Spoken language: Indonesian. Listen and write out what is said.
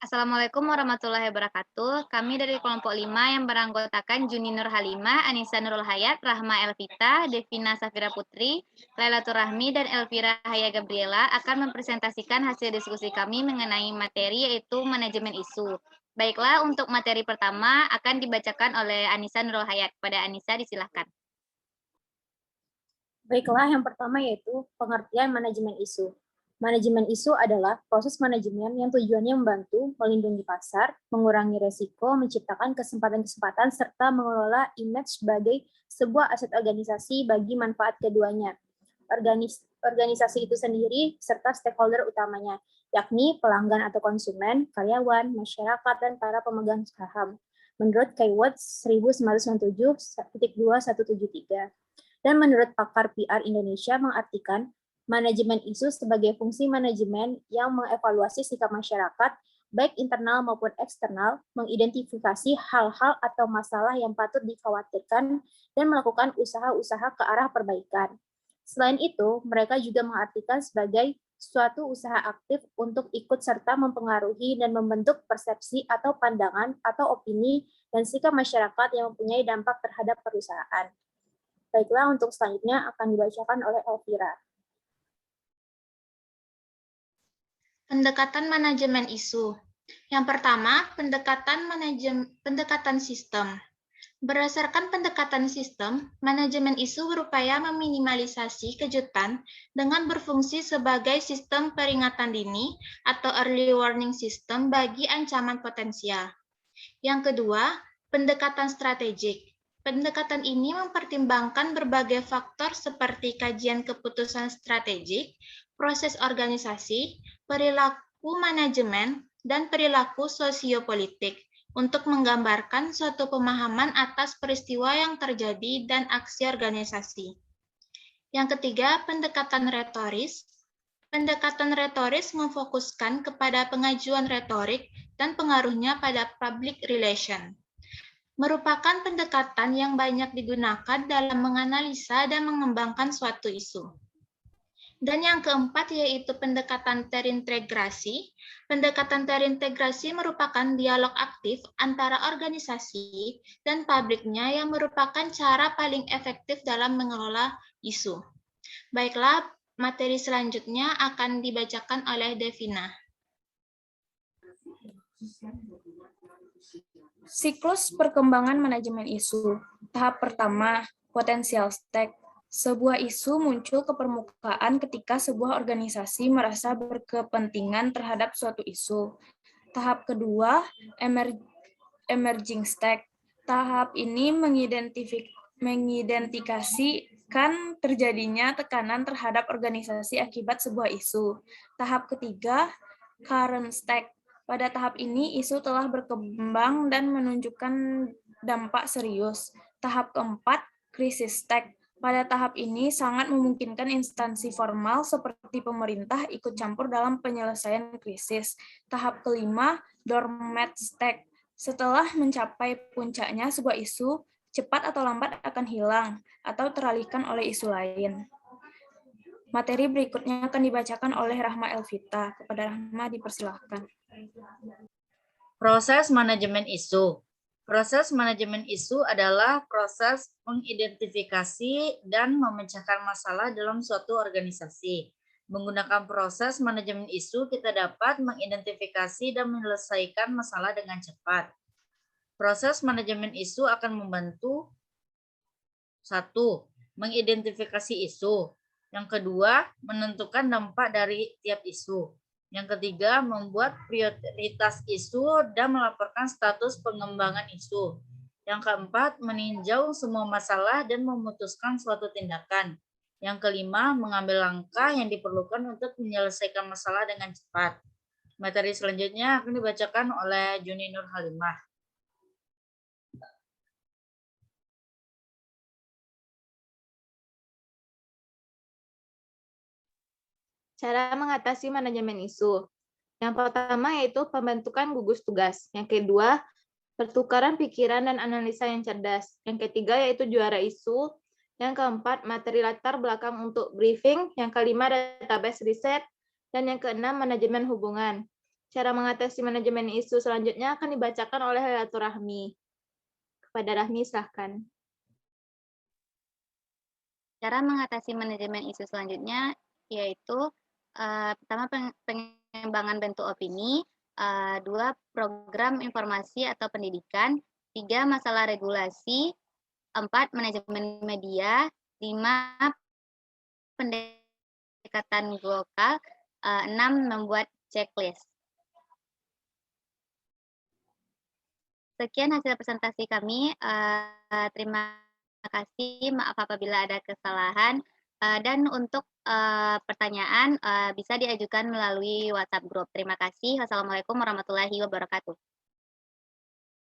Assalamualaikum warahmatullahi wabarakatuh. Kami dari kelompok 5 yang beranggotakan Juni Nur Halimah, Anissa Nurul Hayat, Rahma Elvita, Devina Safira Putri, Lailatul Rahmi, dan Elvira Haya Gabriela akan mempresentasikan hasil diskusi kami mengenai materi yaitu manajemen isu. Baiklah, untuk materi pertama akan dibacakan oleh Anissa Nurul Hayat. Kepada Anissa disilahkan. Baiklah, yang pertama yaitu pengertian manajemen isu. Manajemen isu adalah proses manajemen yang tujuannya membantu melindungi pasar, mengurangi resiko, menciptakan kesempatan-kesempatan, serta mengelola image sebagai sebuah aset organisasi bagi manfaat keduanya. Organisasi itu sendiri serta stakeholder utamanya, yakni pelanggan atau konsumen, karyawan, masyarakat, dan para pemegang saham. Menurut Keywords 1997.2173. Dan menurut pakar PR Indonesia mengartikan manajemen isu sebagai fungsi manajemen yang mengevaluasi sikap masyarakat, baik internal maupun eksternal, mengidentifikasi hal-hal atau masalah yang patut dikhawatirkan, dan melakukan usaha-usaha ke arah perbaikan. Selain itu, mereka juga mengartikan sebagai suatu usaha aktif untuk ikut serta mempengaruhi dan membentuk persepsi atau pandangan atau opini dan sikap masyarakat yang mempunyai dampak terhadap perusahaan. Baiklah, untuk selanjutnya akan dibacakan oleh Elvira. Pendekatan manajemen isu. Yang pertama, pendekatan sistem. Berdasarkan pendekatan sistem, manajemen isu berupaya meminimalisasi kejutan dengan berfungsi sebagai sistem peringatan dini atau early warning system bagi ancaman potensial. Yang kedua, pendekatan strategik. Pendekatan ini mempertimbangkan berbagai faktor seperti kajian keputusan strategik, proses organisasi, perilaku manajemen, dan perilaku sosiopolitik untuk menggambarkan suatu pemahaman atas peristiwa yang terjadi dan aksi organisasi. Yang ketiga, pendekatan retoris. Pendekatan retoris memfokuskan kepada pengajuan retorik dan pengaruhnya pada public relation. Merupakan pendekatan yang banyak digunakan dalam menganalisa dan mengembangkan suatu isu. Dan yang keempat yaitu pendekatan terintegrasi. Pendekatan terintegrasi merupakan dialog aktif antara organisasi dan publiknya yang merupakan cara paling efektif dalam mengelola isu. Baiklah, materi selanjutnya akan dibacakan oleh Devina. Siklus perkembangan manajemen isu. Tahap pertama, potensial stake. Sebuah isu muncul ke permukaan ketika sebuah organisasi merasa berkepentingan terhadap suatu isu. Tahap kedua, emerging stake. Tahap ini mengidentifikasikan terjadinya tekanan terhadap organisasi akibat sebuah isu. Tahap ketiga, current stake. Pada tahap ini, isu telah berkembang dan menunjukkan dampak serius. Tahap keempat, krisis stake. Pada tahap ini, sangat memungkinkan instansi formal seperti pemerintah ikut campur dalam penyelesaian krisis. Tahap kelima, dormant stake. Setelah mencapai puncaknya, sebuah isu cepat atau lambat akan hilang atau teralihkan oleh isu lain. Materi berikutnya akan dibacakan oleh Rahma Elvita. Kepada Rahma dipersilahkan. Proses manajemen isu. Proses manajemen isu adalah proses mengidentifikasi dan memecahkan masalah dalam suatu organisasi. Menggunakan proses manajemen isu, kita dapat mengidentifikasi dan menyelesaikan masalah dengan cepat. Proses manajemen isu akan membantu 1. Mengidentifikasi isu. Yang kedua, menentukan dampak dari tiap isu. Yang ketiga, membuat prioritas isu dan melaporkan status pengembangan isu. Yang keempat, meninjau semua masalah dan memutuskan suatu tindakan. Yang kelima, mengambil langkah yang diperlukan untuk menyelesaikan masalah dengan cepat. Materi selanjutnya akan dibacakan oleh Juni Nur Halimah. Cara mengatasi manajemen isu. Yang pertama yaitu pembentukan gugus tugas. Yang kedua, pertukaran pikiran dan analisa yang cerdas. Yang ketiga yaitu juara isu. Yang keempat, materi latar belakang untuk briefing. Yang kelima, database riset. Dan yang keenam, manajemen hubungan. Cara mengatasi manajemen isu selanjutnya akan dibacakan oleh Lailatul Rahmi. Kepada Rahmi, silahkan. Cara mengatasi manajemen isu selanjutnya yaitu pertama pengembangan bentuk opini, 2 program informasi atau pendidikan, 3 masalah regulasi, 4 manajemen media, 5 pendekatan lokal, 6 membuat checklist. Sekian hasil presentasi kami. Terima kasih. Maaf apabila ada kesalahan. Dan untuk pertanyaan bisa diajukan melalui WhatsApp group. Terima kasih. Wassalamualaikum warahmatullahi wabarakatuh.